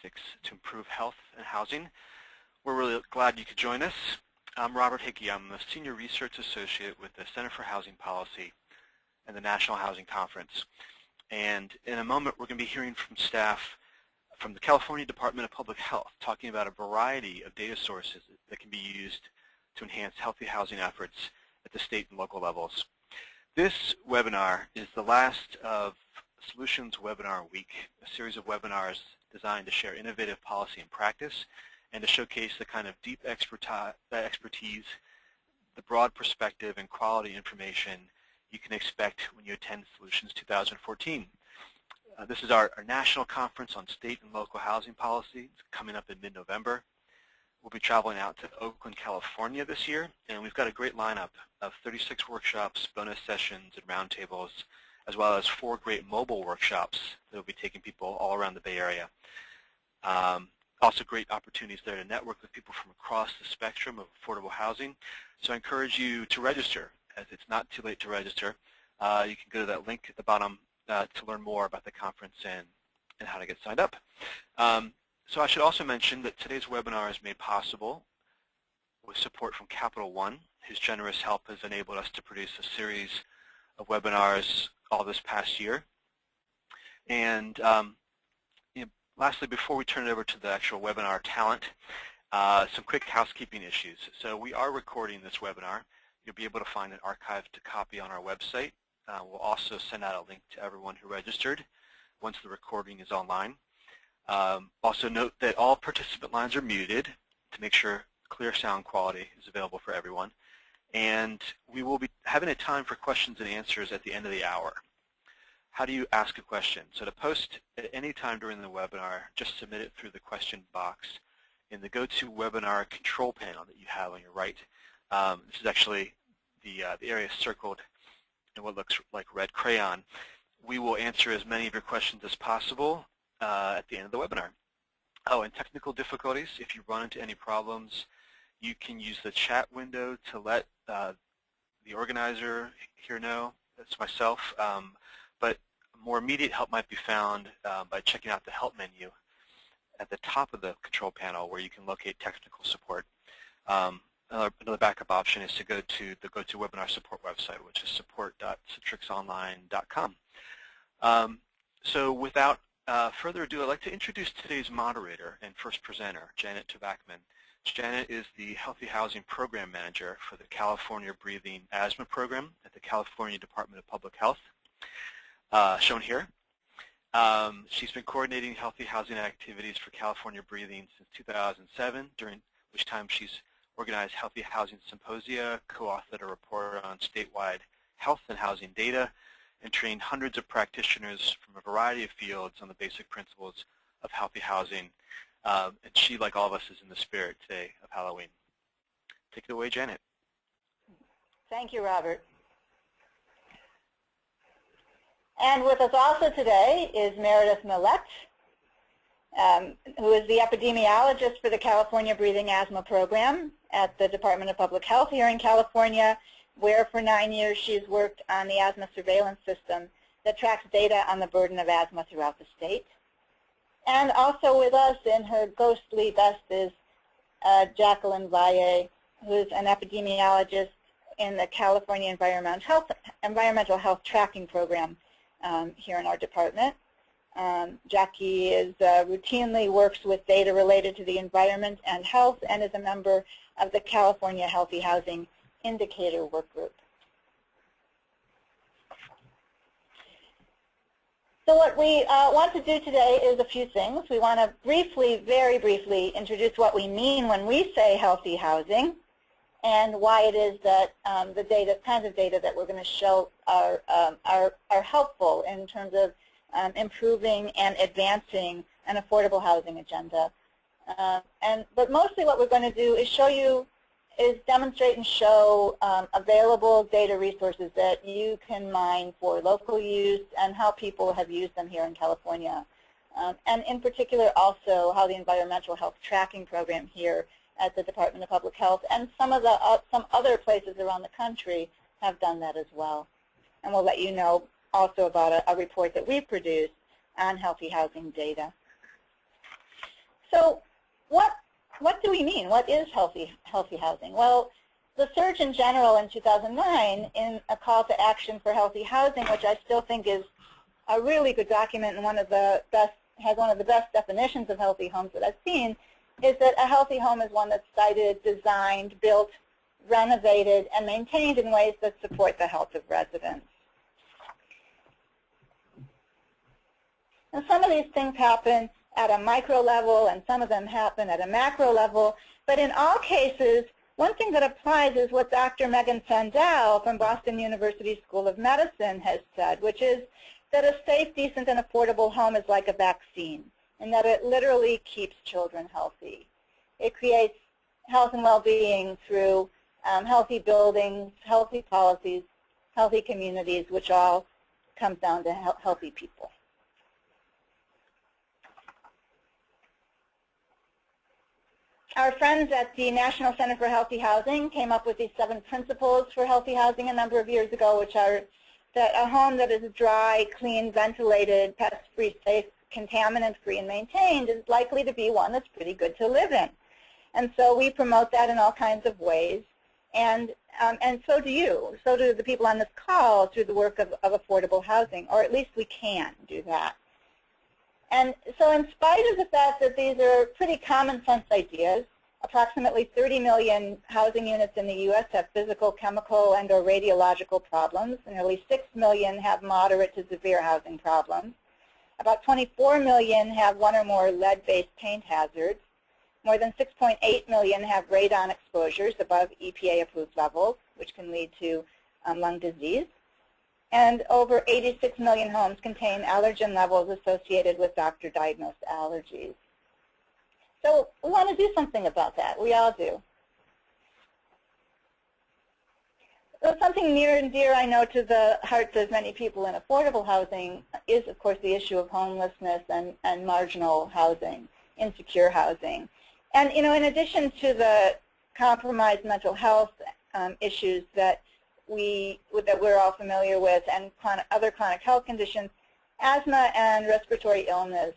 to improve health and housing. We're really glad you could join us. I'm Robert Hickey. I'm a Senior Research Associate with the Center for Housing Policy and the National Housing Conference. And in a moment, we're going to be hearing from staff from the California Department of Public Health talking about a variety of data sources that can be used to enhance healthy housing efforts at the state and local levels. This webinar is the last of Solutions Webinar Week, a series of webinars designed to share innovative policy and practice and to showcase the kind of deep expertise, the broad perspective, and quality information you can expect when you attend Solutions 2014. This is our national conference on state and local housing policy. It's coming up in mid-November. We'll be traveling out to Oakland, California this year, and we've got a great lineup of 36 workshops, bonus sessions, and roundtables, as well as 4 great mobile workshops that will be taking people all around the Bay Area. Also great opportunities there to network with people from across the spectrum of affordable housing. So I encourage you to register, as it's not too late to register. You can go to that link at the bottom to learn more about the conference and how to get signed up. So I should also mention that today's webinar is made possible with support from Capital One, whose generous help has enabled us to produce a series of webinars all this past year. And lastly, before we turn it over to the actual webinar talent, some quick housekeeping issues. So we are recording this webinar. You'll be able to find an archived copy on our website. We'll also send out a link to everyone who registered once the recording is online. Also note that all participant lines are muted to make sure clear sound quality is available for everyone. And we will be having a time for questions and answers at the end of the hour. How do you ask a question? So to post at any time during the webinar, just submit it through the question box in the GoToWebinar control panel that you have on your right. This is actually the area circled in what looks like red crayon. We will answer as many of your questions as possible at the end of the webinar. Oh, and technical difficulties, if you run into any problems, you can use the chat window to let the organizer here know. That's myself. But more immediate help might be found by checking out the help menu at the top of the control panel where you can locate technical support. Another backup option is to go to the GoToWebinar support website, which is support.citrixonline.com. So without further ado, I'd like to introduce today's moderator and first presenter, Janet Tobacman. Janet is the Healthy Housing Program Manager for the California Breathing Asthma Program at the California Department of Public Health, shown here. She's been coordinating healthy housing activities for California Breathing since 2007, during which time she's organized healthy housing symposia, co-authored a report on statewide health and housing data, and trained hundreds of practitioners from a variety of fields on the basic principles of healthy housing. And she, like all of us, is in the spirit today of Halloween. Take it away, Janet. Thank you, Robert. And with us also today is Meredith Millett, who is the epidemiologist for the California Breathing Asthma Program at the Department of Public Health here in California, where for 9 years she's worked on the asthma surveillance system that tracks data on the burden of asthma throughout the state. And also with us in her ghostly vest is Jacqueline Valle, who is an epidemiologist in the California Environmental Health Tracking Program here in our department. Jackie routinely works with data related to the environment and health and is a member of the California Healthy Housing Indicator Work Group. So what we want to do today is a few things. We want to briefly, very briefly, introduce what we mean when we say healthy housing and why it is that the kinds of data that we're going to show are helpful in terms of improving and advancing an affordable housing agenda. But mostly what we're going to do is demonstrate and show available data resources that you can mine for local use and how people have used them here in California. And in particular also how the Environmental Health Tracking Program here at the Department of Public Health and some other places around the country have done that as well. And we'll let you know also about a report that we produced on healthy housing data. So what do we mean? What is healthy housing? Well, the Surgeon General in 2009, in a call to action for healthy housing, which I still think is a really good document and has one of the best definitions of healthy homes that I've seen, is that a healthy home is one that's sited, designed, built, renovated, and maintained in ways that support the health of residents. And some of these things happen at a micro level, and some of them happen at a macro level. But in all cases, one thing that applies is what Dr. Megan Sandel from Boston University School of Medicine has said, which is that a safe, decent, and affordable home is like a vaccine, and that it literally keeps children healthy. It creates health and well-being through healthy buildings, healthy policies, healthy communities, which all comes down to healthy people. Our friends at the National Center for Healthy Housing came up with these 7 principles for healthy housing a number of years ago, which are that a home that is dry, clean, ventilated, pest-free, safe, contaminant-free, and maintained is likely to be one that's pretty good to live in. And so we promote that in all kinds of ways. And so do you. So do the people on this call through the work of affordable housing, or at least we can do that. And so in spite of the fact that these are pretty common sense ideas, approximately 30 million housing units in the U.S. have physical, chemical, and or radiological problems, and nearly 6 million have moderate to severe housing problems. About 24 million have one or more lead-based paint hazards. More than 6.8 million have radon exposures above EPA-approved levels, which can lead to lung disease. And over 86 million homes contain allergen levels associated with doctor-diagnosed allergies. So we want to do something about that. We all do. So something near and dear, I know, to the hearts of many people in affordable housing is, of course, the issue of homelessness and marginal housing, insecure housing. And, you know, in addition to the compromised mental health issues that we're all familiar with, and other chronic health conditions, asthma and respiratory illness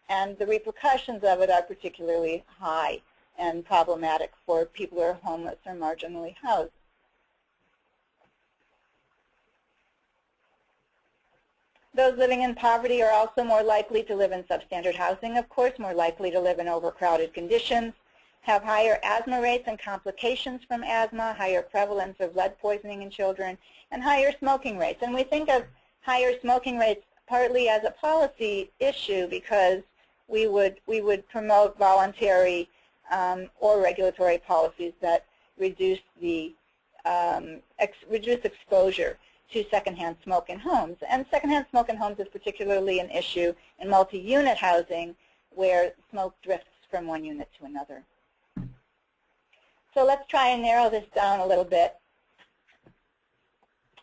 and the repercussions of it are particularly high and problematic for people who are homeless or marginally housed. Those living in poverty are also more likely to live in substandard housing, of course, more likely to live in overcrowded conditions, have higher asthma rates and complications from asthma, higher prevalence of lead poisoning in children, and higher smoking rates. And we think of higher smoking rates partly as a policy issue because we would promote voluntary or regulatory policies that reduce exposure to secondhand smoke in homes. And secondhand smoke in homes is particularly an issue in multi-unit housing where smoke drifts from one unit to another. So let's try and narrow this down a little bit.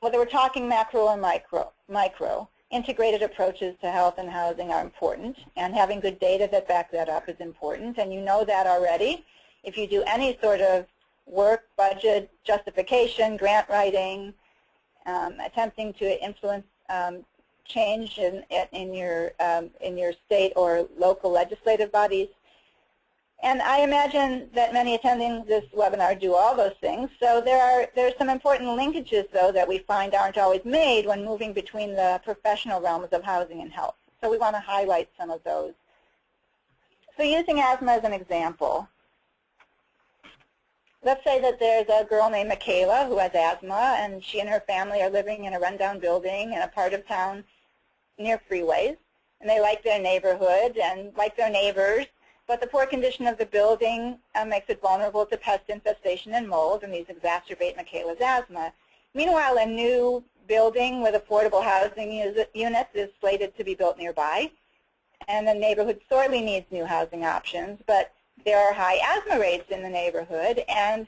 Whether we're talking macro or micro, integrated approaches to health and housing are important, and having good data that back that up is important, and you know that already. If you do any sort of work, budget, justification, grant writing, attempting to influence change in your state or local legislative bodies. And I imagine that many attending this webinar do all those things. So there are some important linkages, though, that we find aren't always made when moving between the professional realms of housing and health. So we want to highlight some of those. So using asthma as an example, let's say that there's a girl named Michaela who has asthma, and she and her family are living in a rundown building in a part of town near freeways. And they like their neighborhood and like their neighbors. But the poor condition of the building makes it vulnerable to pest infestation and mold, and these exacerbate Michaela's asthma. Meanwhile, a new building with affordable housing units is slated to be built nearby, and the neighborhood sorely needs new housing options, but there are high asthma rates in the neighborhood, and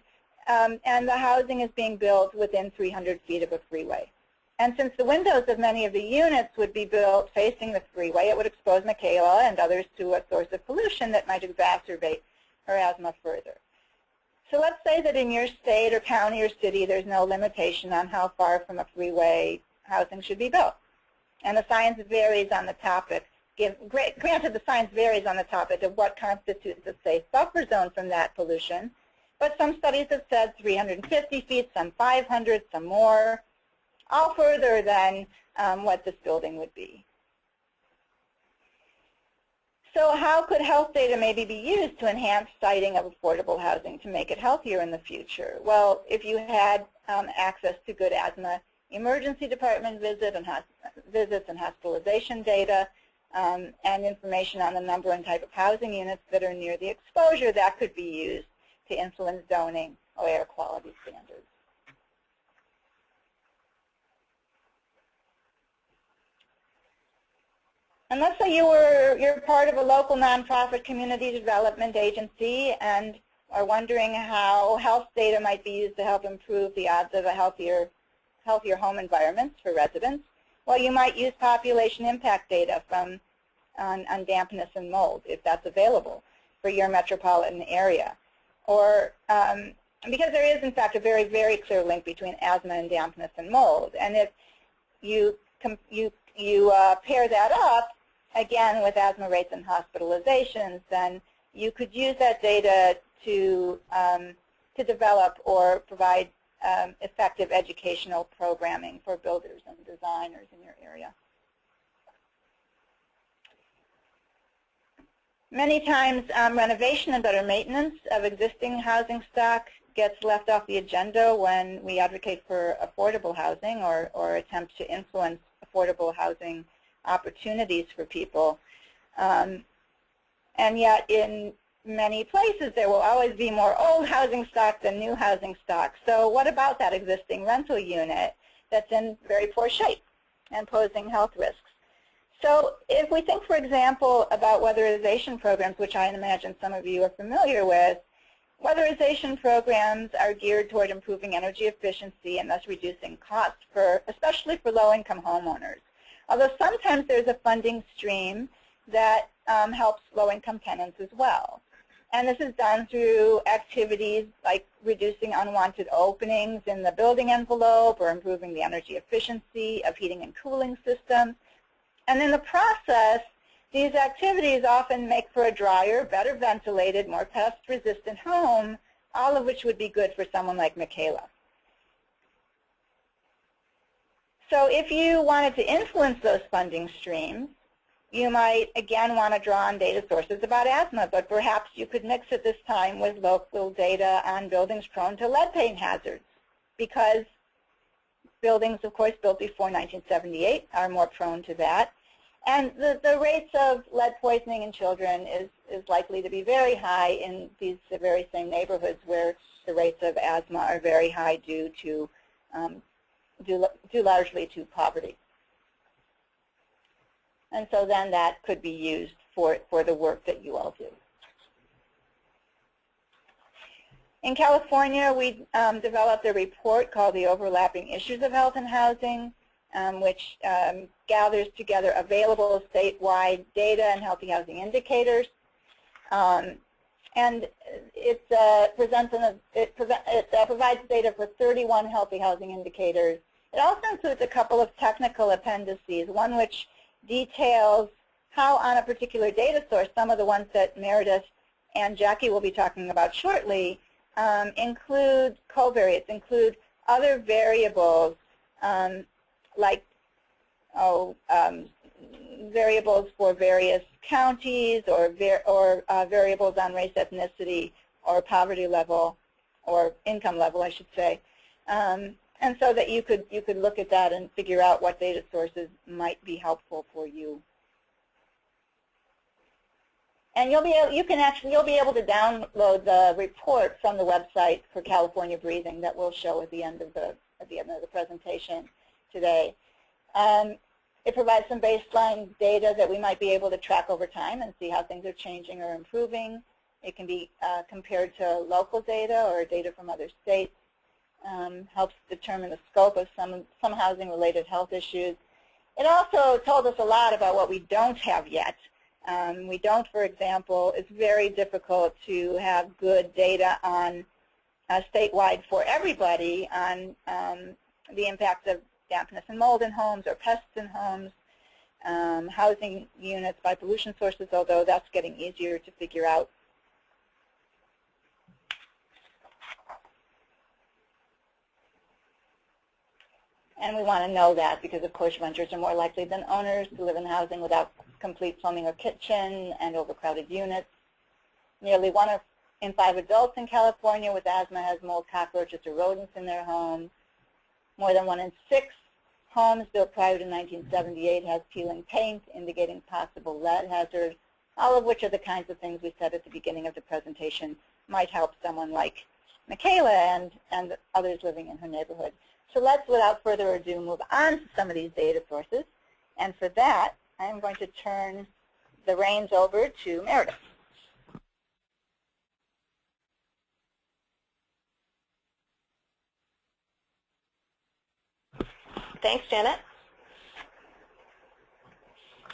the housing is being built within 300 feet of a freeway. And since the windows of many of the units would be built facing the freeway, it would expose Michaela and others to a source of pollution that might exacerbate her asthma further. So let's say that in your state or county or city there's no limitation on how far from a freeway housing should be built. And the science varies on the topic granted, the science varies on the topic of what constitutes a safe buffer zone from that pollution, but some studies have said 350 feet, some 500, some more, all further than what this building would be. So how could health data maybe be used to enhance siting of affordable housing to make it healthier in the future? Well, if you had access to good asthma emergency department visits and hospitalization data, and information on the number and type of housing units that are near the exposure, that could be used to influence zoning or air quality standards. And let's say you're part of a local nonprofit community development agency and are wondering how health data might be used to help improve the odds of a healthier home environments for residents. Well, you might use population impact data on dampness and mold, if that's available, for your metropolitan area. Or because there is, in fact, a very, very clear link between asthma and dampness and mold. And if you pair that up, again, with asthma rates and hospitalizations, then you could use that data to develop or provide effective educational programming for builders and designers in your area. Many times, renovation and better maintenance of existing housing stock gets left off the agenda when we advocate for affordable housing or attempt to influence affordable housing opportunities for people. And yet, in many places, there will always be more old housing stock than new housing stock. So what about that existing rental unit that's in very poor shape and posing health risks? So if we think, for example, about weatherization programs, which I imagine some of you are familiar with, weatherization programs are geared toward improving energy efficiency and thus reducing costs, especially for low-income homeowners. Although sometimes there's a funding stream that helps low-income tenants as well. And this is done through activities like reducing unwanted openings in the building envelope or improving the energy efficiency of heating and cooling systems. And in the process, these activities often make for a drier, better ventilated, more pest-resistant home, all of which would be good for someone like Michaela. So if you wanted to influence those funding streams, you might, again, want to draw on data sources about asthma, but perhaps you could mix it this time with local data on buildings prone to lead paint hazards, because buildings, of course, built before 1978 are more prone to that. And the rates of lead poisoning in children is likely to be very high in these very same neighborhoods where the rates of asthma are very high due largely to poverty. And so then that could be used for the work that you all do. In California, we developed a report called the Overlapping Issues of Health and Housing, which gathers together available statewide data and healthy housing indicators. And it provides data for 31 healthy housing indicators. It also includes a couple of technical appendices, one which details how on a particular data source, some of the ones that Meredith and Jackie will be talking about shortly, include covariates, include other variables like variables for various counties or variables on race, ethnicity, or poverty level, or income level, I should say. And so that you could look at that and figure out what data sources might be helpful for you. And you'll be able to download the report from the website for California Breathing that we'll show at the end of the presentation today. It provides some baseline data that we might be able to track over time and see how things are changing or improving. It can be compared to local data or data from other states. Helps determine the scope of some housing-related health issues. It also told us a lot about what we don't have yet. We don't, for example, it's very difficult to have good data on statewide for everybody on the impacts of dampness and mold in homes or pests in homes. housing units by pollution sources, although that's getting easier to figure out. And we want to know that because, of course, renters are more likely than owners to live in housing without complete plumbing or kitchen and overcrowded units. Nearly 1 in 5 adults in California with asthma has mold, cockroaches, or rodents in their home. More than 1 in 6 homes built prior to 1978 has peeling paint, indicating possible lead hazard, all of which are the kinds of things we said at the beginning of the presentation might help someone like Michaela and others living in her neighborhood. So let's, without further ado, move on to some of these data sources. And for that, I'm going to turn the reins over to Meredith. Thanks, Janet.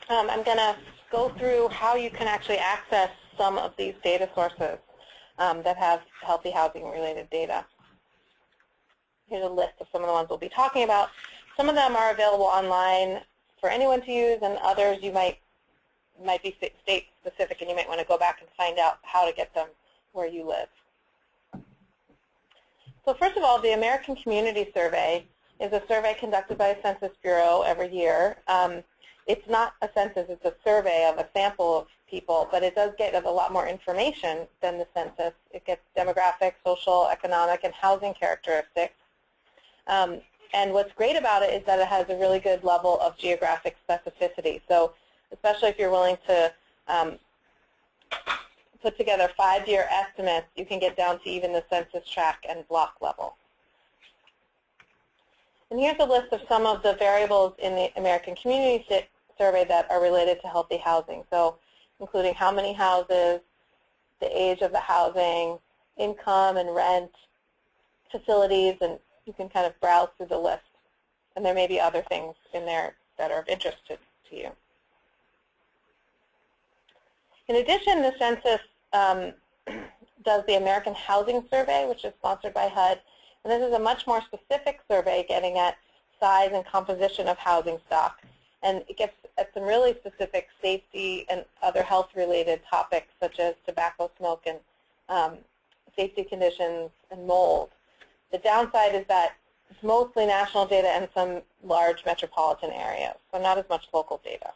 I'm going to go through how you can actually access some of these data sources that have healthy housing related data. Here's a list of some of the ones we'll be talking about. Some of them are available online for anyone to use, and others you might be state specific, and you might want to go back and find out how to get them where you live. So first of all, the American Community Survey is a survey conducted by the Census Bureau every year. It's not a census, it's a survey of a sample of people, but it does get a lot more information than the census. It gets demographic, social, economic, and housing characteristics. And what's great about it is that it has a really good level of geographic specificity. So especially if you're willing to put together 5-year estimates, you can get down to even the census tract and block level. And here's a list of some of the variables in the American Community Survey that are related to healthy housing. So including how many houses, the age of the housing, income and rent, facilities, and you can kind of browse through the list. And there may be other things in there that are of interest to you. In addition, the census does the American Housing Survey, which is sponsored by HUD. And this is a much more specific survey getting at size and composition of housing stock. And it gets at some really specific safety and other health-related topics such as tobacco smoke and safety conditions and mold. The downside is that it's mostly national data and some large metropolitan areas, so not as much local data.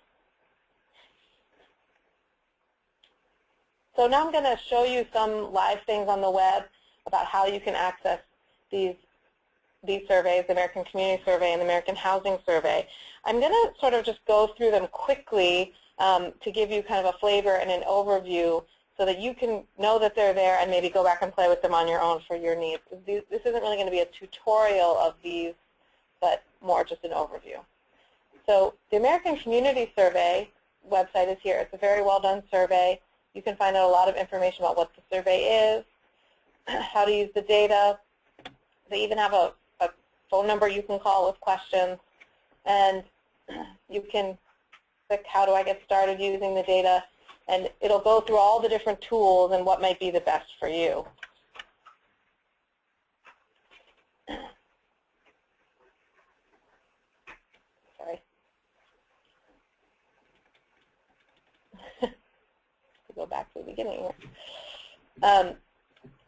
So now I'm going to show you some live things on the web about how you can access these surveys, the American Community Survey and the American Housing Survey. I'm going to sort of just go through them quickly to give you kind of a flavor and an overview so that you can know that they're there and maybe go back and play with them on your own for your needs. This isn't really going to be a tutorial of these, but more just an overview. So the American Community Survey website is here. It's a very well done survey. You can find out a lot of information about what the survey is, how to use the data. They even have a phone number you can call with questions, and you can click how do I get started using the data, and it'll go through all the different tools and what might be the best for you. Sorry. To go back to the beginning here.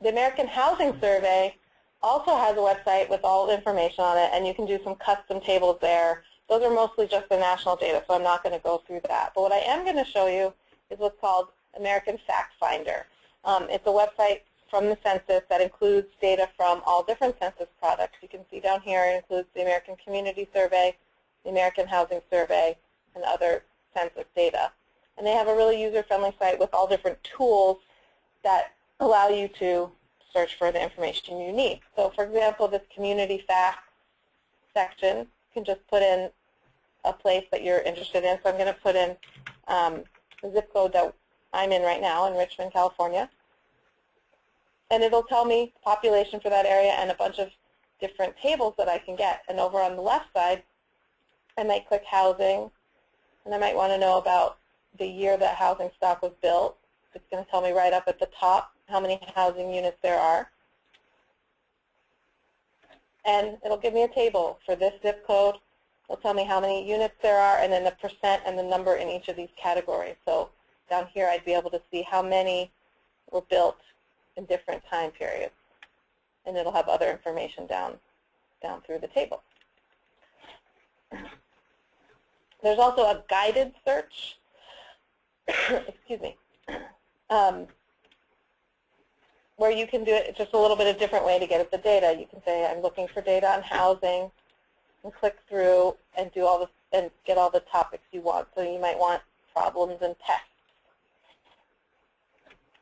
The American Housing Survey also has a website with all the information on it, and you can do some custom tables there. Those are mostly just the national data, so I'm not going to go through that. But what I am going to show you is what's called American Fact Finder. It's a website from the census that includes data from all different census products. You can see down here it includes the American Community Survey, the American Housing Survey, and other census data. And they have a really user-friendly site with all different tools that allow you to search for the information you need. So for example, this community facts section, you can just put in a place that you're interested in. So I'm going to put in the zip code that I'm in right now in Richmond, California. And it'll tell me population for that area and a bunch of different tables that I can get. And over on the left side, I might click housing, and I might want to know about the year that housing stock was built. It's going to tell me right up at the top how many housing units there are. And it'll give me a table for this zip code It'll tell me how many units there are, and then the percent and the number in each of these categories. So down here, I'd be able to see how many were built in different time periods. And it'll have other information down through the table. There's also a guided search, excuse me, where you can do it just a little bit of different way to get at the data. You can say, I'm looking for data on housing, and click through and do all the and get all the topics you want. So you might want problems and pests.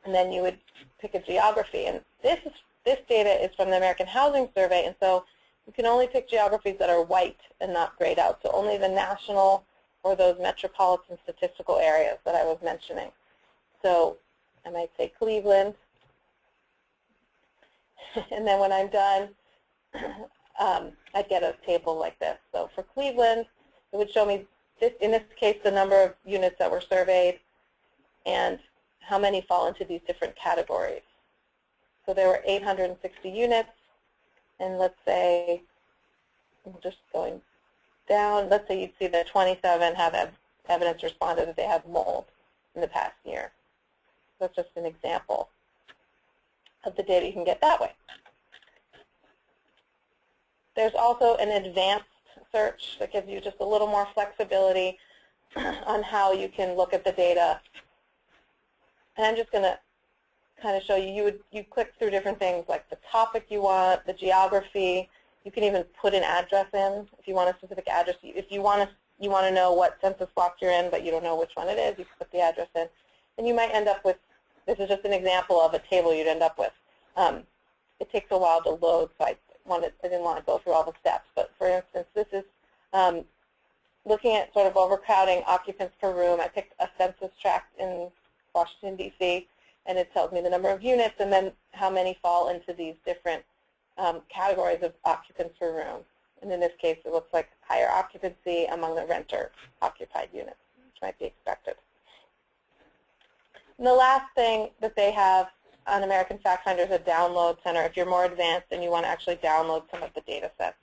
And then you would pick a geography. And this data is from the American Housing Survey, and so you can only pick geographies that are white and not grayed out. So only the national or those metropolitan statistical areas that I was mentioning. So I might say Cleveland. And then when I'm done, I'd get a table like this. So for Cleveland, it would show me, in this case, the number of units that were surveyed and how many fall into these different categories. So there were 860 units, and let's say, I'm just going down, let's say you'd see that 27 have evidence responded that they have mold in the past year. So that's just an example of the data you can get that way. There's also an advanced search that gives you just a little more flexibility on how you can look at the data. And I'm just going to kind of show you, you click through different things like the topic you want, the geography. You can even put an address in if you want a specific address. If you want to know what census block you're in, but you don't know which one it is, you can put the address in. And you might end up with, this is just an example of a table you'd end up with. It takes a while to load, so I didn't want to go through all the steps. But for instance, this is looking at sort of overcrowding occupants per room. I picked a census tract in Washington, D.C., and it tells me the number of units and then how many fall into these different categories of occupants per room. And in this case, it looks like higher occupancy among the renter-occupied units, which might be expected. And the last thing that they have on American Fact Finder is a download center. If you're more advanced and you want to actually download some of the data sets,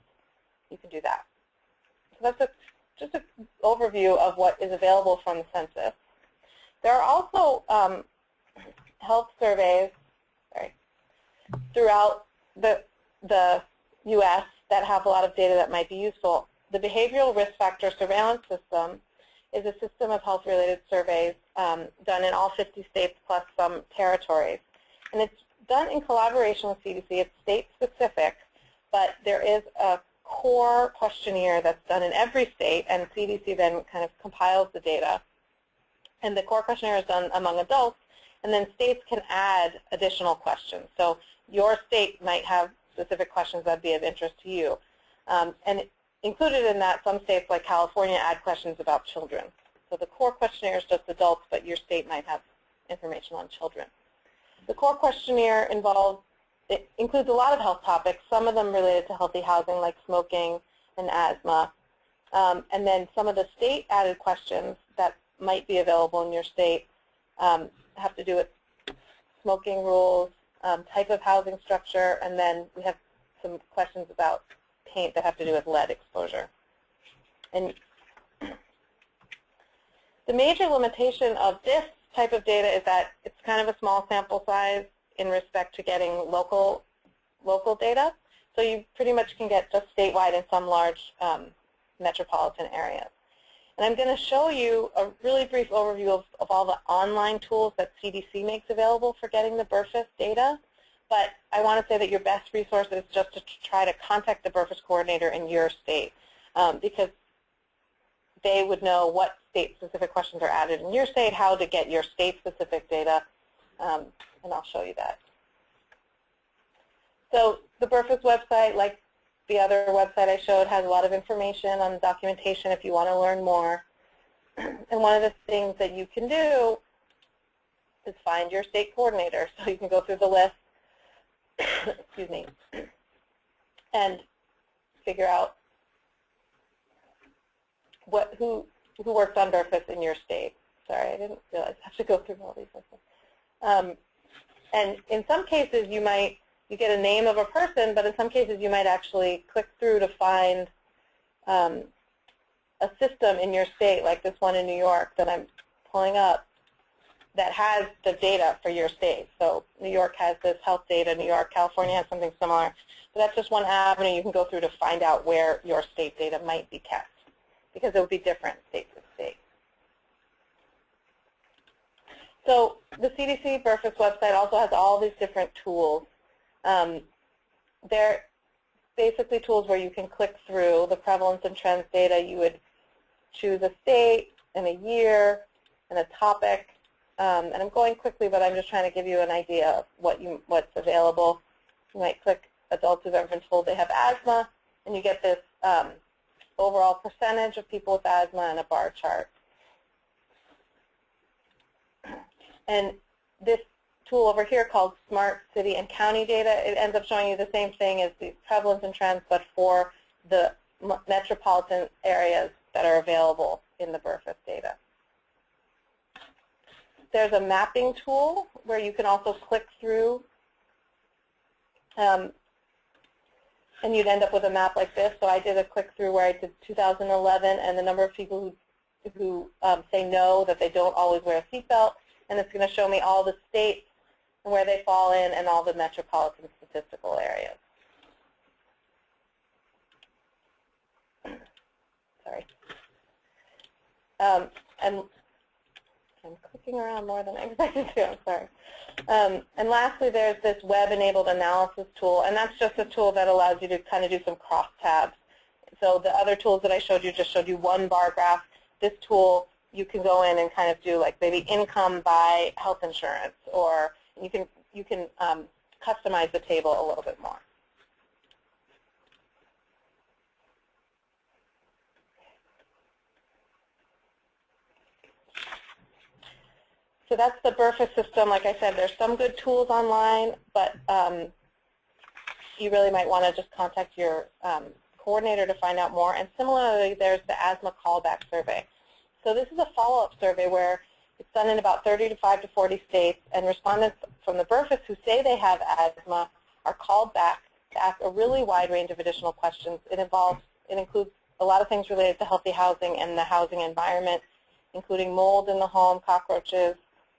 you can do that. So that's just an overview of what is available from the census. There are also health surveys throughout the U.S. that have a lot of data that might be useful. The Behavioral Risk Factor Surveillance System is a system of health-related surveys done in all 50 states plus some territories. And it's done in collaboration with CDC. It's state-specific, but there is a core questionnaire that's done in every state, and CDC then kind of compiles the data. And the core questionnaire is done among adults, and then states can add additional questions. So your state might have specific questions that would be of interest to you. And included in that, some states like California add questions about children. So the core questionnaire is just adults, but your state might have information on children. The core questionnaire includes a lot of health topics, some of them related to healthy housing like smoking and asthma. And then some of the state-added questions that might be available in your state have to do with smoking rules, type of housing structure, and then we have some questions about paint that have to do with lead exposure. And the major limitation of this type of data is that it's kind of a small sample size in respect to getting local data. So you pretty much can get just statewide in some large metropolitan areas. And I'm going to show you a really brief overview of all the online tools that CDC makes available for getting the BRFSS data. But I want to say that your best resource is just to try to contact the BRFSS coordinator in your state because they would know what state-specific questions are added in your state, how to get your state-specific data, and I'll show you that. So the BRFSS website, like the other website I showed, has a lot of information on documentation if you want to learn more. And one of the things that you can do is find your state coordinator. So you can go through the list, excuse me, and figure out who works on BRFSS in your state. Sorry, I didn't realize I have to go through all these lists. And in some cases, you get a name of a person, but in some cases, you might actually click through to find a system in your state, like this one in New York that I'm pulling up, that has the data for your state. So New York has this health data, California has something similar. So that's just one avenue you can go through to find out where your state data might be kept, because it would be different state to state. So the CDC BRFSS website also has all these different tools. They're basically tools where you can click through the prevalence and trends data. You would choose a state and a year and a topic. And I'm going quickly, but I'm just trying to give you an idea of what's available. You might click adults who've ever been told they have asthma, and you get this overall percentage of people with asthma and a bar chart. And this tool over here called Smart City and County Data, it ends up showing you the same thing as the prevalence and trends, but for the metropolitan areas that are available in the BRFSS data. There's a mapping tool where you can also click through, and you'd end up with a map like this. So I did a click through where I did 2011 and the number of people who say no, that they don't always wear a seatbelt, and it's going to show me all the states and where they fall in and all the metropolitan statistical areas. Sorry. And I'm clicking around more than I expected to, I'm sorry. And lastly, there's this web-enabled analysis tool, and that's just a tool that allows you to kind of do some cross-tabs. So the other tools that I showed you just showed you one bar graph. This tool, you can go in and kind of do like maybe income by health insurance, or you can customize the table a little bit more. So that's the BRFSS system. Like I said, there's some good tools online, but you really might want to just contact your coordinator to find out more. And similarly, there's the asthma callback survey. So this is a follow-up survey where it's done in about 35 to 40 states, and respondents from the BRFSS who say they have asthma are called back to ask a really wide range of additional questions. It includes a lot of things related to healthy housing and the housing environment, including mold in the home, cockroaches,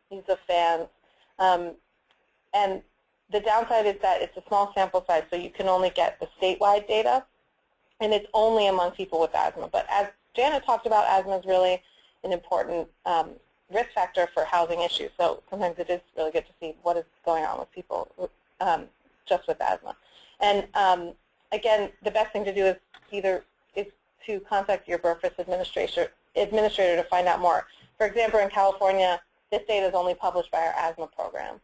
use of fans. And the downside is that it's a small sample size, so you can only get the statewide data, and it's only among people with asthma. But as Janet talked about, asthma is really an important risk factor for housing issues. So sometimes it is really good to see what is going on with people just with asthma. And again, the best thing to do is to contact your BRFSS administrator to find out more. For example, in California, this data is only published by our asthma program,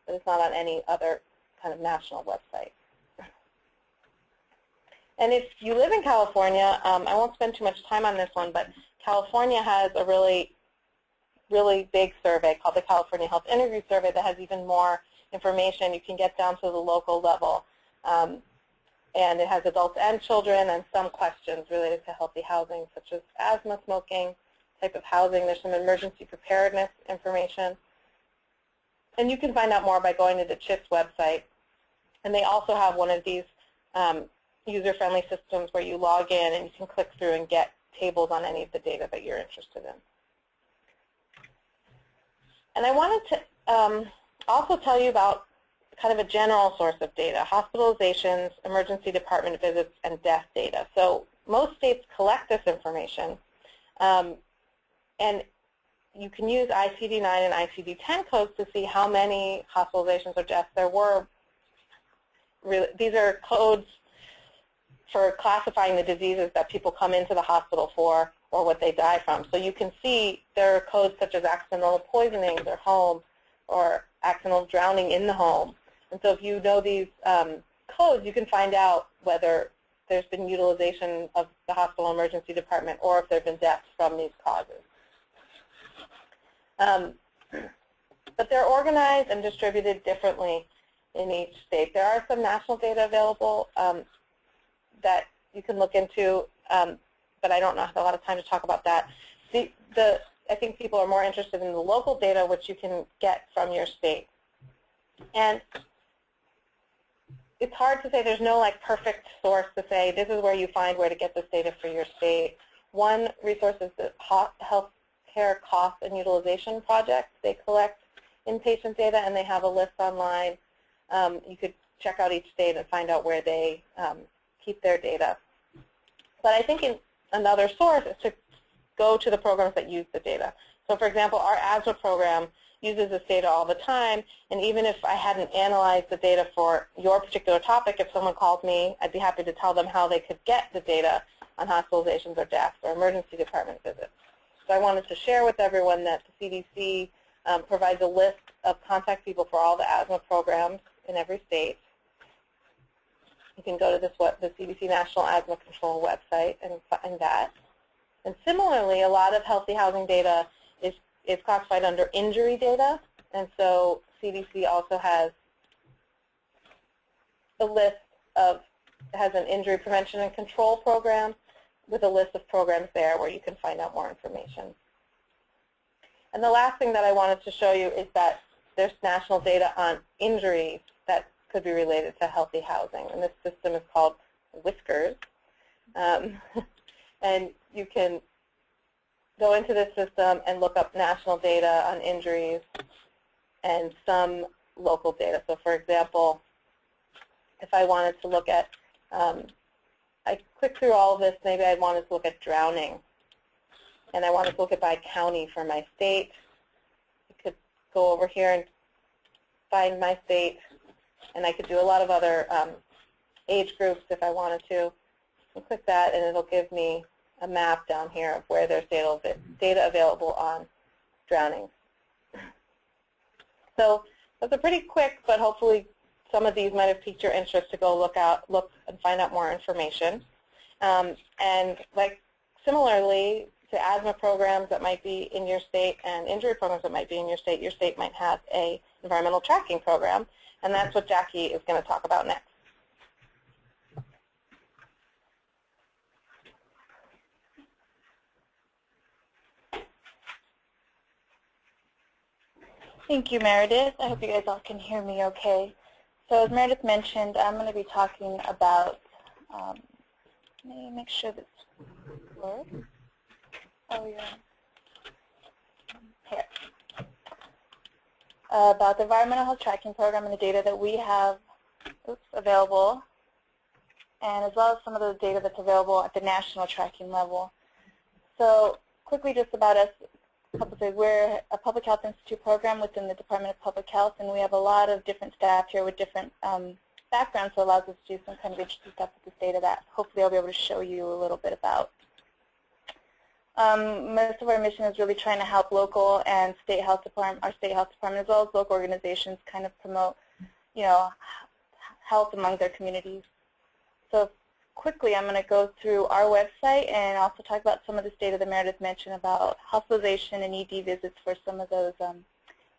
but it's not on any other kind of national website. And if you live in California, I won't spend too much time on this one, but California has a really big survey called the California Health Interview Survey that has even more information. You can get down to the local level. And it has adults and children and some questions related to healthy housing, such as asthma, smoking, type of housing. There's some emergency preparedness information. And you can find out more by going to the CHIPS website. And they also have one of these user-friendly systems where you log in and you can click through and get tables on any of the data that you're interested in. And I wanted to also tell you about kind of a general source of data: hospitalizations, emergency department visits, and death data. So most states collect this information, and you can use ICD-9 and ICD-10 codes to see how many hospitalizations or deaths there were. These are codes for classifying the diseases that people come into the hospital for or what they die from. So you can see there are codes such as accidental poisonings or home, or accidental drowning in the home. And so if you know these codes, you can find out whether there's been utilization of the hospital emergency department or if there have been deaths from these causes. But they're organized and distributed differently in each state. There are some national data available that you can look into, but I don't have a lot of time to talk about that. I think people are more interested in the local data, which you can get from your state. And it's hard to say there's no like perfect source to say this is where you find where to get this data for your state. One resource is the Healthcare Cost and Utilization Project. They collect inpatient data, and they have a list online. You could check out each state and find out where they keep their data. But I think another source is to go to the programs that use the data. So for example, our asthma program uses this data all the time, and even if I hadn't analyzed the data for your particular topic, if someone called me, I'd be happy to tell them how they could get the data on hospitalizations or deaths or emergency department visits. So I wanted to share with everyone that the CDC provides a list of contact people for all the asthma programs in every state. You can go to the CDC National Asthma Control website and find that. And similarly, a lot of healthy housing data is classified under injury data, and so CDC also has a list of, has an injury prevention and control program with a list of programs there where you can find out more information. And the last thing that I wanted to show you is that there's national data on injuries that could be related to healthy housing, and this system is called Whiskers. And you can go into this system and look up national data on injuries and some local data. So for example, if I wanted to look at, I clicked through all of this, maybe I wanted to look at drowning, and I wanted to look at by county for my state. I could go over here and find my state, and I could do a lot of other age groups if I wanted to. So click that, and it'll give me a map down here of where there's data available on drowning. So that's a pretty quick, but hopefully some of these might have piqued your interest to go look and find out more information. And like similarly to asthma programs that might be in your state and injury programs that might be in your state might have a environmental tracking program, and that's what Jackie is going to talk about next. Thank you, Meredith. I hope you guys all can hear me okay. So as Meredith mentioned, I'm going to be talking about, let me make sure this works. Oh, yeah. Here. About the Environmental Health Tracking Program and the data that we have available, and as well as some of the data that's available at the national tracking level. So quickly just about us. We're a public health institute program within the Department of Public Health, and we have a lot of different staff here with different backgrounds, so it allows us to do some kind of interesting stuff with this data that hopefully I'll be able to show you a little bit about. Most of our mission is really trying to help local and state health department, our state health department, as well as local organizations, kind of promote, health among their communities. So quickly, I'm going to go through our website and also talk about some of this data that Meredith mentioned about hospitalization and ED visits for some of those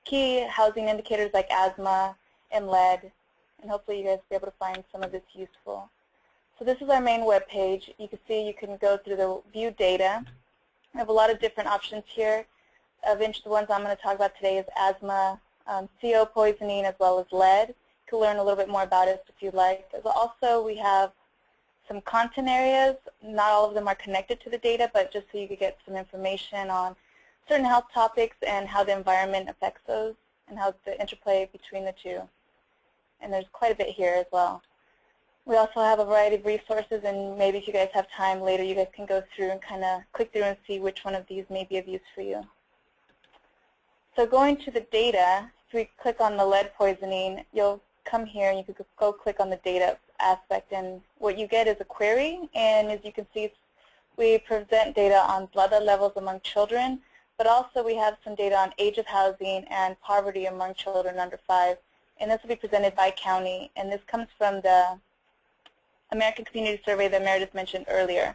key housing indicators like asthma and lead, and hopefully you guys will be able to find some of this useful. So this is our main web page. You can see you can go through the view data. We have a lot of different options here. Of interest, the ones I'm going to talk about today is asthma, CO poisoning, as well as lead. You can learn a little bit more about it if you'd like. Also, we have some content areas. Not all of them are connected to the data, but just so you could get some information on certain health topics and how the environment affects those and how the interplay between the two. And there's quite a bit here as well. We also have a variety of resources, and maybe if you guys have time later, you guys can go through and kind of click through and see which one of these may be of use for you. So going to the data, if we click on the lead poisoning, you'll come here and you can go click on the data aspect, and what you get is a query, and as you can see, we present data on blood lead levels among children, but also we have some data on age of housing and poverty among children under 5, and this will be presented by county, and this comes from the American Community Survey that Meredith mentioned earlier.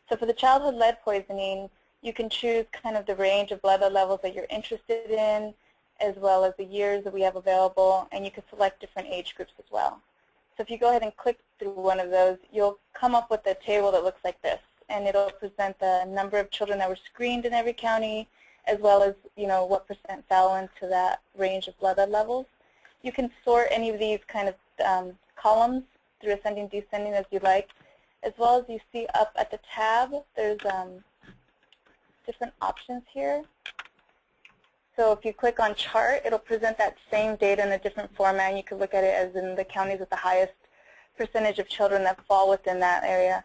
So for the childhood lead poisoning, you can choose kind of the range of blood lead levels that you're interested in, as well as the years that we have available, and you can select different age groups as well. So if you go ahead and click through one of those, you'll come up with a table that looks like this, and it'll present the number of children that were screened in every county, as well as what percent fell into that range of blood lead levels. You can sort any of these kind of columns through ascending, descending as you like, as well as you see up at the tab, there's different options here. So if you click on chart, it'll present that same data in a different format, and you can look at it as in the counties with the highest percentage of children that fall within that area.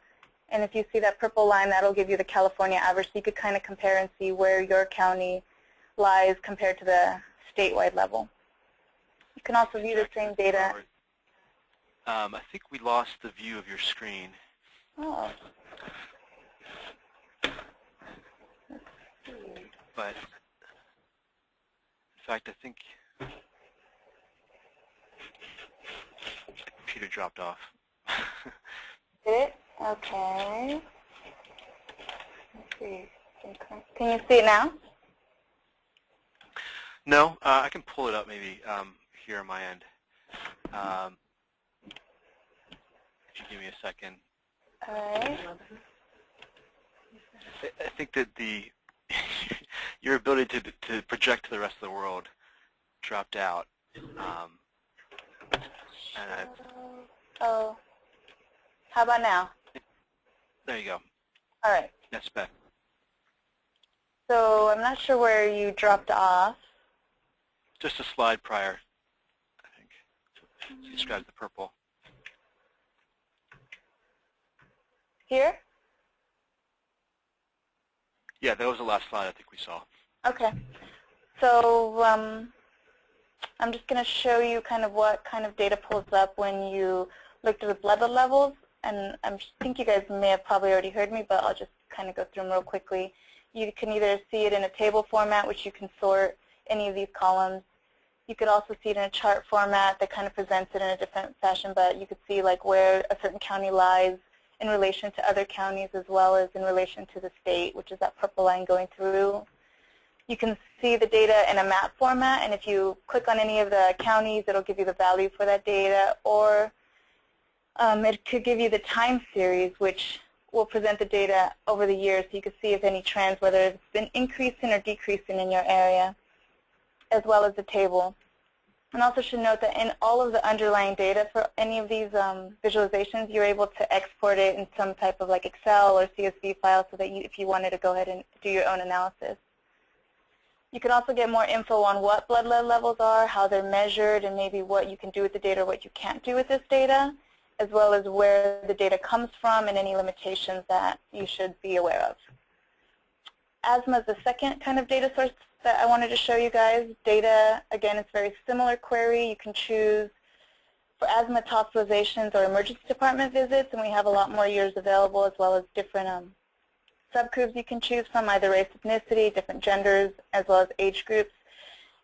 And if you see that purple line, that'll give you the California average, so you could kind of compare and see where your county lies compared to the statewide level. You can also view the same data. I think we lost the view of your screen. Oh. But in fact, I think the computer dropped off. Did it? Okay. Let's see. Can you see it now? No, I can pull it up maybe here on my end. If you give me a second. All right. I think that your ability to project to the rest of the world dropped out. Oh. How about now? There you go. All right. That's better. So I'm not sure where you dropped off. Just a slide prior, I think. So describe the purple. Here? Yeah, that was the last slide I think we saw. Okay. So I'm just going to show you kind of what kind of data pulls up when you look at the blood levels. And I think you guys may have probably already heard me, but I'll just kind of go through them real quickly. You can either see it in a table format, which you can sort any of these columns. You could also see it in a chart format that kind of presents it in a different fashion, but you could see like where a certain county lies in relation to other counties as well as in relation to the state, which is that purple line going through. You can see the data in a map format, and if you click on any of the counties, it'll give you the value for that data, or it could give you the time series, which will present the data over the years, so you can see if any trends, whether it's been increasing or decreasing in your area, as well as the table. And also should note that in all of the underlying data for any of these visualizations, you're able to export it in some type of like Excel or CSV file so that if you wanted to go ahead and do your own analysis. You can also get more info on what blood lead levels are, how they're measured, and maybe what you can do with the data or what you can't do with this data, as well as where the data comes from and any limitations that you should be aware of. Asthma is the second kind of data source that I wanted to show you guys. Data, again, it's a very similar query. You can choose for asthma hospitalizations or emergency department visits, and we have a lot more years available, as well as different subgroups you can choose from, either race, ethnicity, different genders, as well as age groups.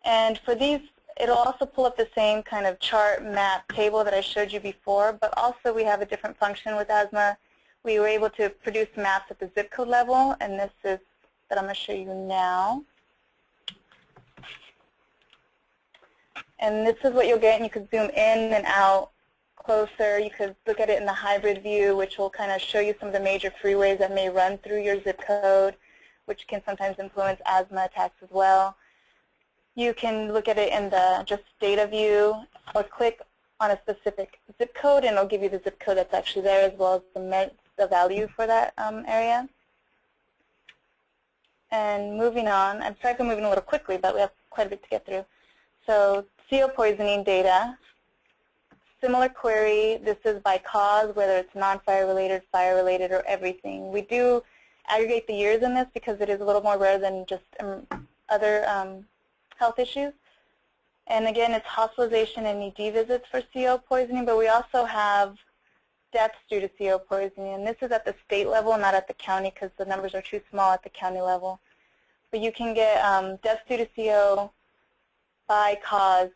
And for these, it'll also pull up the same kind of chart, map, table that I showed you before, but also we have a different function with asthma. We were able to produce maps at the zip code level, and this is that I'm going to show you now. And this is what you'll get, and you can zoom in and out closer. You could look at it in the hybrid view, which will kind of show you some of the major freeways that may run through your zip code, which can sometimes influence asthma attacks as well. You can look at it in the just data view, or click on a specific zip code, and it'll give you the zip code that's actually there, as well as the value for that area. And moving on, I'm sorry if I'm moving a little quickly, but we have quite a bit to get through. So CO poisoning data, similar query. This is by cause, whether it's non-fire related, fire related, or everything. We do aggregate the years in this because it is a little more rare than just other health issues. And again, it's hospitalization and ED visits for CO poisoning, but we also have deaths due to CO poisoning. And this is at the state level, not at the county, because the numbers are too small at the county level. But you can get deaths due to CO by cause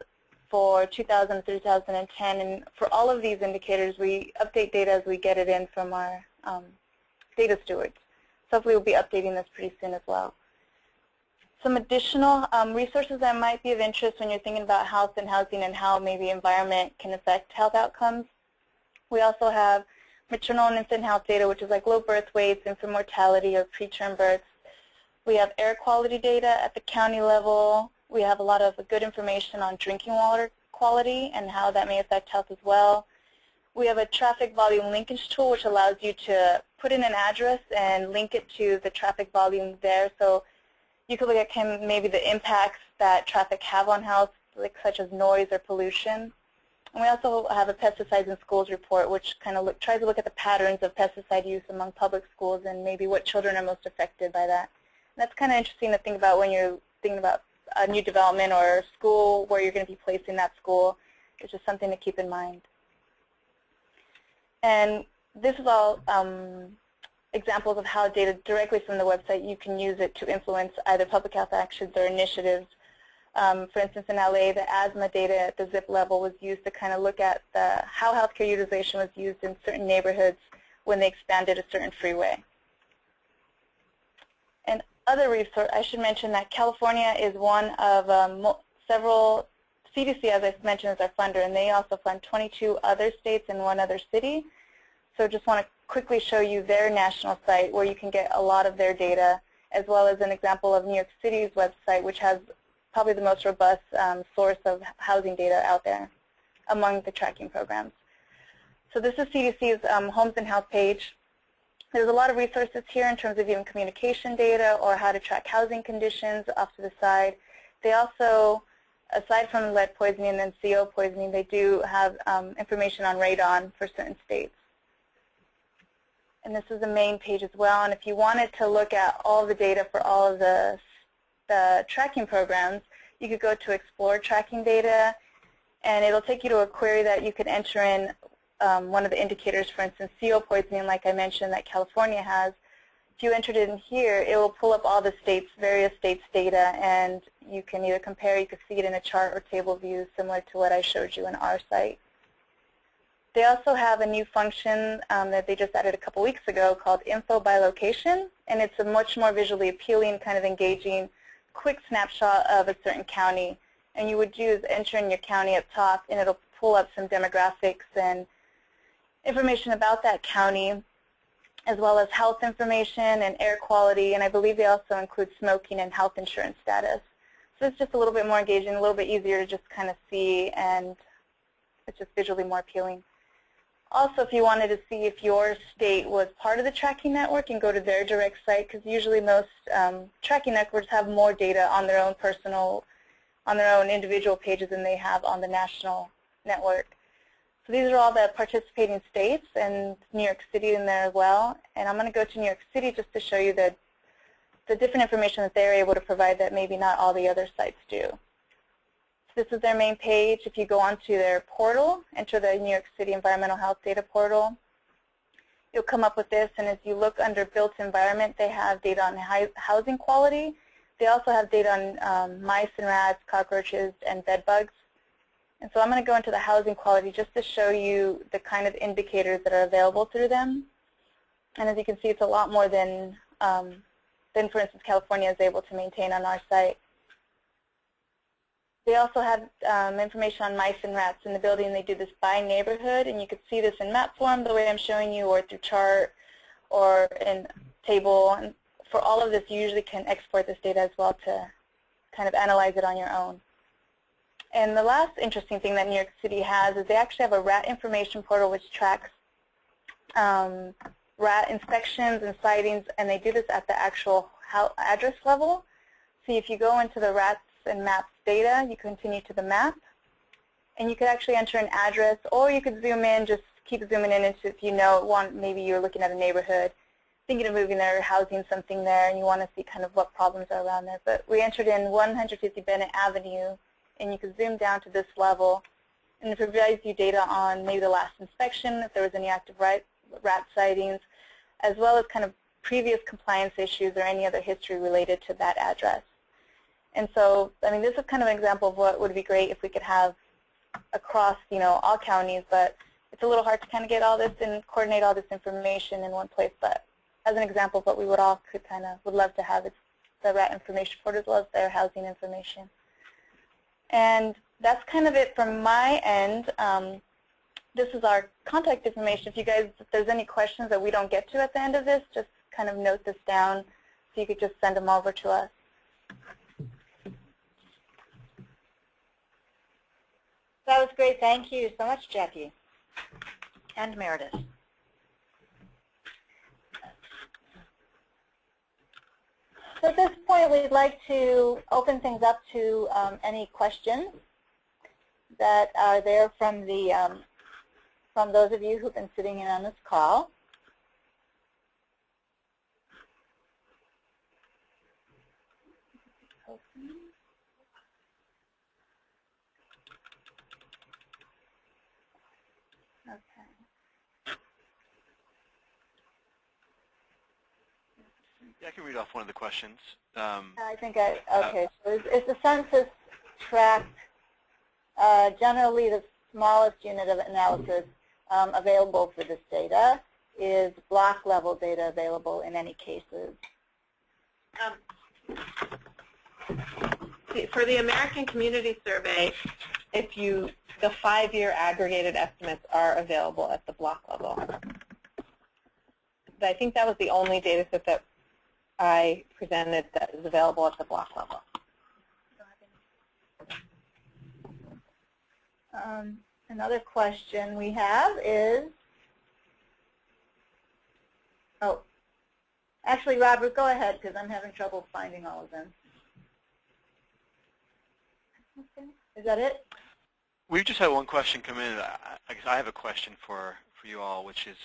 for 2000 to 2010. And for all of these indicators, we update data as we get it in from our data stewards. So hopefully we'll be updating this pretty soon as well. Some additional resources that might be of interest when you're thinking about health and housing and how maybe environment can affect health outcomes. We also have maternal and infant health data, which is like low birth weights, infant mortality, or preterm births. We have air quality data at the county level. We have a lot of good information on drinking water quality and how that may affect health as well. We have a traffic volume linkage tool which allows you to put in an address and link it to the traffic volume there. So you could look at maybe the impacts that traffic have on health, like such as noise or pollution. And we also have a pesticides in schools report, which kind of tries to look at the patterns of pesticide use among public schools and maybe what children are most affected by that. And that's kind of interesting to think about when you're thinking about a new development or a school where you're going to be placing that school. It's just something to keep in mind. And this is all examples of how data directly from the website, you can use it to influence either public health actions or initiatives. For instance, in LA, the asthma data at the zip level was used to kind of look at how healthcare utilization was used in certain neighborhoods when they expanded a certain freeway. And other resource, I should mention that California is one of several, CDC, as I mentioned, is our funder, and they also fund 22 other states and 1 other city. So just want to quickly show you their national site where you can get a lot of their data, as well as an example of New York City's website, which has probably the most robust source of housing data out there among the tracking programs. So this is CDC's Homes and Health page. There's a lot of resources here in terms of even communication data or how to track housing conditions off to the side. They also, aside from lead poisoning and then CO poisoning, they do have information on radon for certain states. And this is the main page as well. And if you wanted to look at all the data for all of the tracking programs, you could go to Explore Tracking Data, and it'll take you to a query that you could enter in one of the indicators, for instance, CO poisoning, like I mentioned, that California has. If you entered it in here, it will pull up all the states, various states' data, and you can either compare, you could see it in a chart or table view similar to what I showed you in our site. They also have a new function that they just added a couple weeks ago called Info by Location, and it's a much more visually appealing, kind of engaging, quick snapshot of a certain county. And you would do is enter in your county up top, and it'll pull up some demographics and information about that county, as well as health information and air quality, and I believe they also include smoking and health insurance status. So it's just a little bit more engaging, a little bit easier to just kind of see, and it's just visually more appealing. Also, if you wanted to see if your state was part of the tracking network, and go to their direct site, because usually most tracking networks have more data on their own personal, on their own individual pages than they have on the national network. So these are all the participating states, and New York City in there as well. And I'm going to go to New York City just to show you the different information that they're able to provide that maybe not all the other sites do. This is their main page. If you go onto their portal, enter the New York City Environmental Health Data Portal, you'll come up with this. And as you look under built environment, they have data on housing quality. They also have data on mice and rats, cockroaches, and bed bugs. And so I'm going to go into the housing quality just to show you the kind of indicators that are available through them. And as you can see, it's a lot more than for instance, California is able to maintain on our site. They also have information on mice and rats in the building. They do this by neighborhood, and you could see this in map form the way I'm showing you, or through chart, or in table. And for all of this, you usually can export this data as well to kind of analyze it on your own. And the last interesting thing that New York City has is they actually have a rat information portal which tracks rat inspections and sightings, and they do this at the actual address level. So if you go into the rats and maps data, you continue to the map, and you could actually enter an address, or you could zoom in, just keep zooming in into, if you know, maybe you're looking at a neighborhood, thinking of moving there, housing something there, and you want to see kind of what problems are around there. But we entered in 150 Bennett Avenue, and you can zoom down to this level, and it provides you data on maybe the last inspection, if there was any active rat sightings, as well as kind of previous compliance issues or any other history related to that address. And so, I mean, this is kind of an example of what would be great if we could have across, all counties, but it's a little hard to kind of get all this and coordinate all this information in one place. But as an example of what we would love to have is the rat information portal as well as their housing information. And that's kind of it from my end. This is our contact information. If there's any questions that we don't get to at the end of this, just kind of note this down so you could just send them over to us. That was great. Thank you so much, Jackie. and Meredith. So at this point, we'd like to open things up to any questions that are there from those of you who've been sitting in on this call. Yeah, I can read off one of the questions. Okay. So is the census tract generally the smallest unit of analysis available for this data? Is block level data available in any cases? For the American Community Survey, the 5-year aggregated estimates are available at the block level. I think that was the only data set that I presented that is available at the block level. Another question we have is, actually, Robert, go ahead because I'm having trouble finding all of them. Okay. Is that it? We've just had one question come in. I guess I have a question for you all, which is,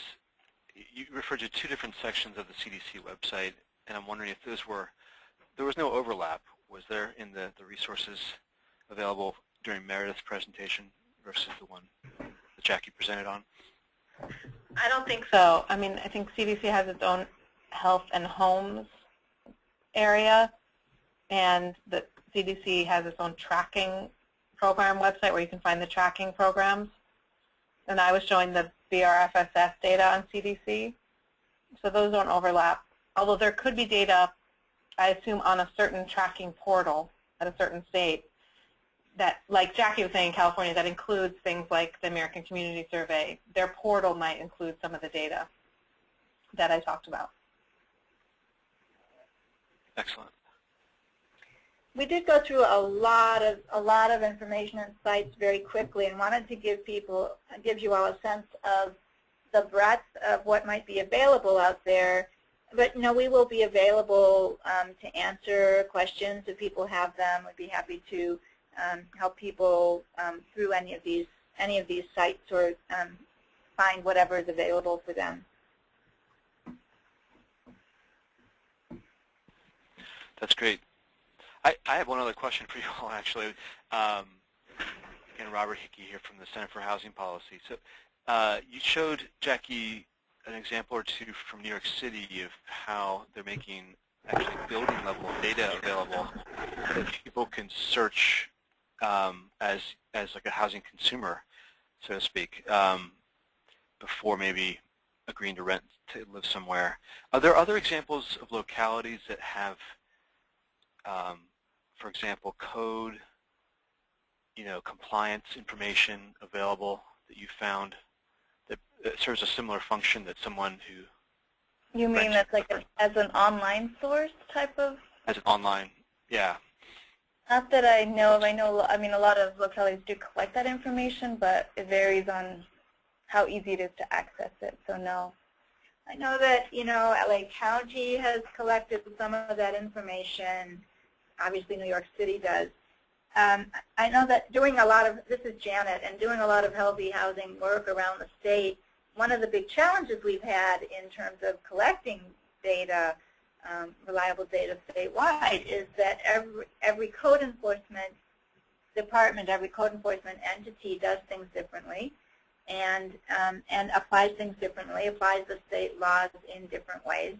you referred to 2 different sections of the CDC website, and I'm wondering if there was no overlap, was there, in the resources available during Meredith's presentation versus the one that Jackie presented on? I don't think so. I mean, I think CDC has its own health and homes area, and the CDC has its own tracking program website where you can find the tracking programs. And I was showing the BRFSS data on CDC. So those don't overlap. Although there could be data, I assume, on a certain tracking portal at a certain state that, like Jackie was saying in California, that includes things like the American Community Survey. Their portal might include some of the data that I talked about. Excellent. We did go through a lot of information and sites very quickly, and wanted to give you all a sense of the breadth of what might be available out there. But we will be available to answer questions if people have them. We'd be happy to help people through any of these sites or find whatever is available for them. That's great. I have one other question for you all, actually. Again, Robert Hickey here from the Center for Housing Policy. So you showed, Jackie, an example or 2 from New York City of how they're making actually building level data available that people can search as like a housing consumer, so to speak, before maybe agreeing to rent to live somewhere. Are there other examples of localities that have, for example, code, compliance information available that you found that serves a similar function that someone who... You mean that's like as an online source type of? As an online, yeah. Not that I know of. I mean, a lot of localities do collect that information, but it varies on how easy it is to access it, so no. I know that, LA County has collected some of that information. Obviously, New York City does. I know that this is Janet, and doing a lot of healthy housing work around the state, one of the big challenges we've had in terms of collecting data, reliable data statewide, is that every code enforcement department, every code enforcement entity does things differently and applies things differently, applies the state laws in different ways,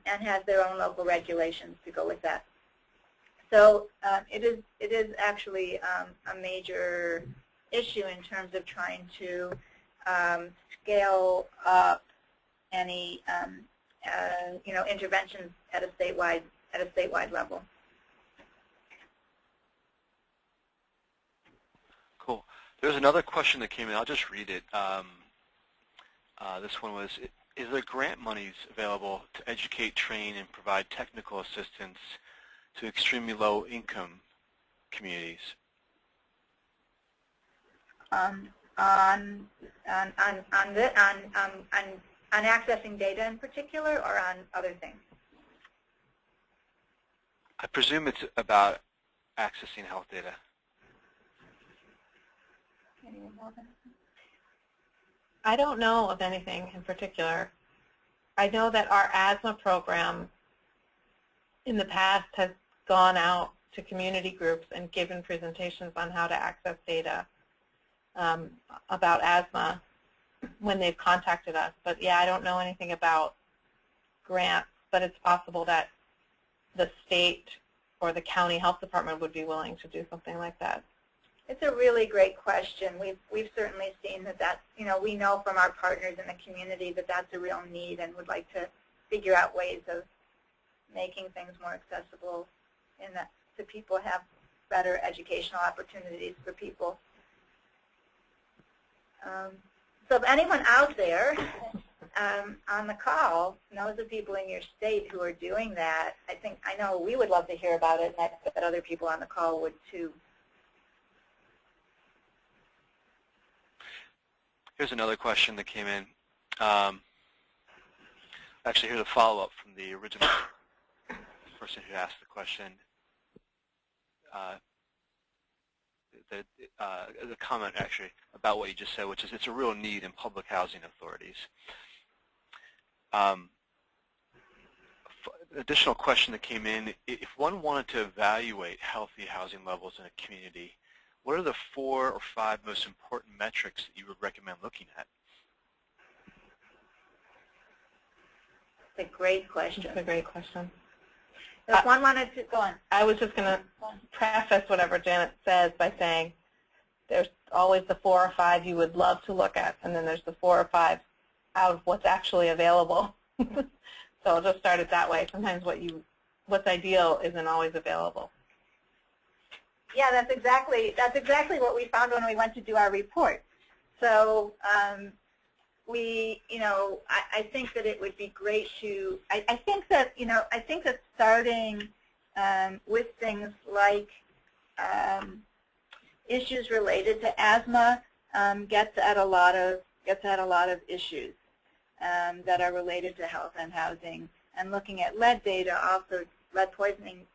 and has their own local regulations to go with that. So it is actually a major issue in terms of trying to scale up any interventions at a statewide level. Cool. There's another question that came in. I'll just read it. This one was, is there grant monies available to educate, train, and provide technical assistance to extremely low-income communities? on accessing data in particular, or on other things? I presume it's about accessing health data. I don't know of anything in particular. I know that our asthma program in the past has gone out to community groups and given presentations on how to access data about asthma when they've contacted us. But yeah, I don't know anything about grants, but it's possible that the state or the county health department would be willing to do something like that. It's a really great question. We've certainly seen that we know from our partners in the community that that's a real need, and would like to figure out ways of making things more accessible in that so people have better educational opportunities for people. So if anyone out there on the call knows of people in your state who are doing that, I know we would love to hear about it, and I bet other people on the call would too. Here's another question that came in. Actually, here's a follow-up from the original person who asked the question. The comment actually about what you just said, which is it's a real need in public housing authorities. Additional question that came in, if one wanted to evaluate healthy housing levels in a community, what are the 4 or 5 most important metrics that you would recommend looking at? It's a great question. It's a great question. So if one wanted to, go on. I was just going to preface whatever Janet says by saying there's always the 4 or 5 you would love to look at, and then there's the 4 or 5 out of what's actually available. So I'll just start it that way. Sometimes what's ideal isn't always available. Yeah, that's exactly what we found when we went to do our report. So I think that it would be great to. I think that starting with things like issues related to asthma gets at a lot of issues that are related to health and housing. And looking at lead data, also lead poisoning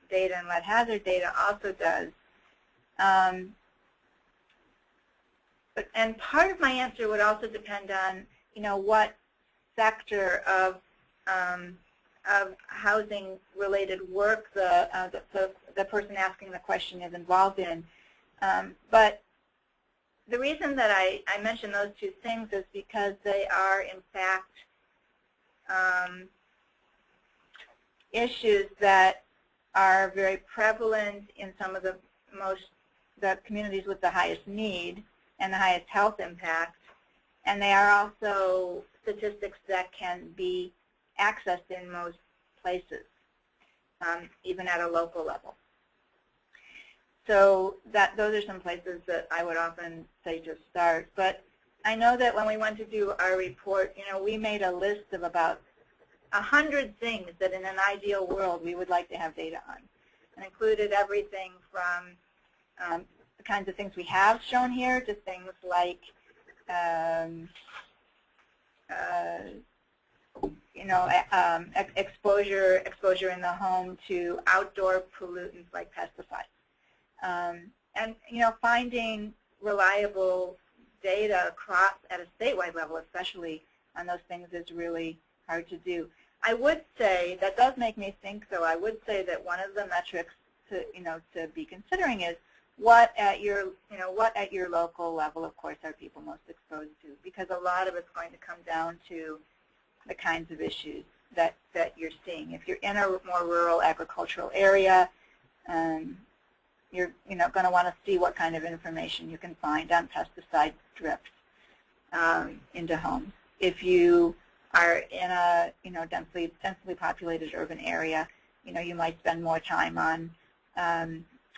data and lead hazard data also does. And part of my answer would also depend on, what sector of housing-related work the person asking the question is involved in. But the reason that I mention those 2 things is because they are, in fact, issues that are very prevalent in some of the communities with the highest need and the highest health impact, and they are also statistics that can be accessed in most places, even at a local level. So those are some places that I would often say to start. But I know that when we went to do our report, we made a list of about 100 things that in an ideal world we would like to have data on, and included everything from the kinds of things we have shown here to things like exposure in the home to outdoor pollutants like pesticides, and finding reliable data across at a statewide level, especially on those things, is really hard to do. I would say that does make me think, though. I would say that one of the metrics to be considering is what at your local level, of course, are people most exposed to, because a lot of it's going to come down to the kinds of issues that you're seeing. If you're in a more rural agricultural area, you're going to want to see what kind of information you can find on pesticide drips into homes. If you are in a densely populated urban area, you might spend more time on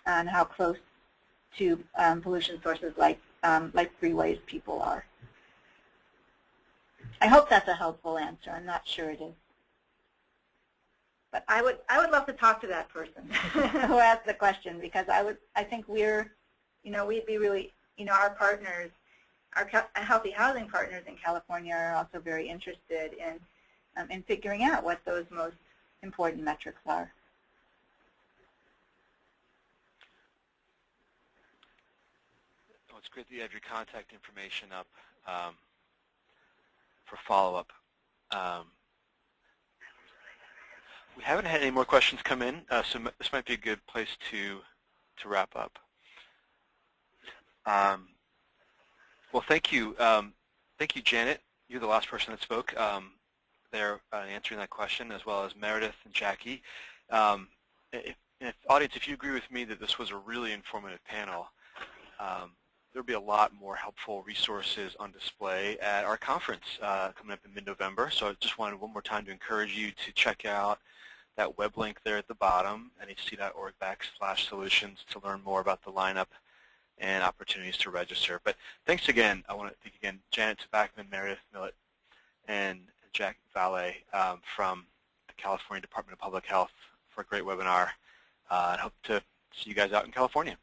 how close to pollution sources like freeways people are. I hope that's a helpful answer. I'm not sure it is, but I would love to talk to that person who asked the question, because I think we'd be really, our partners our healthy housing partners in California are also very interested in figuring out what those most important metrics are. Oh, it's great that you have your contact information up for follow-up. We haven't had any more questions come in, so this might be a good place to wrap up. Well, thank you. Thank you, Janet. You're the last person that spoke there answering that question, as well as Meredith and Jackie. Audience, if you agree with me that this was a really informative panel, there'll be a lot more helpful resources on display at our conference coming up in mid-November. So I just wanted one more time to encourage you to check out that web link there at the bottom, nhc.org/solutions, to learn more about the lineup and opportunities to register. But thanks again. I want to thank again Janet Tabachman, Meredith Millett, and Jack Valle from the California Department of Public Health for a great webinar. I hope to see you guys out in California.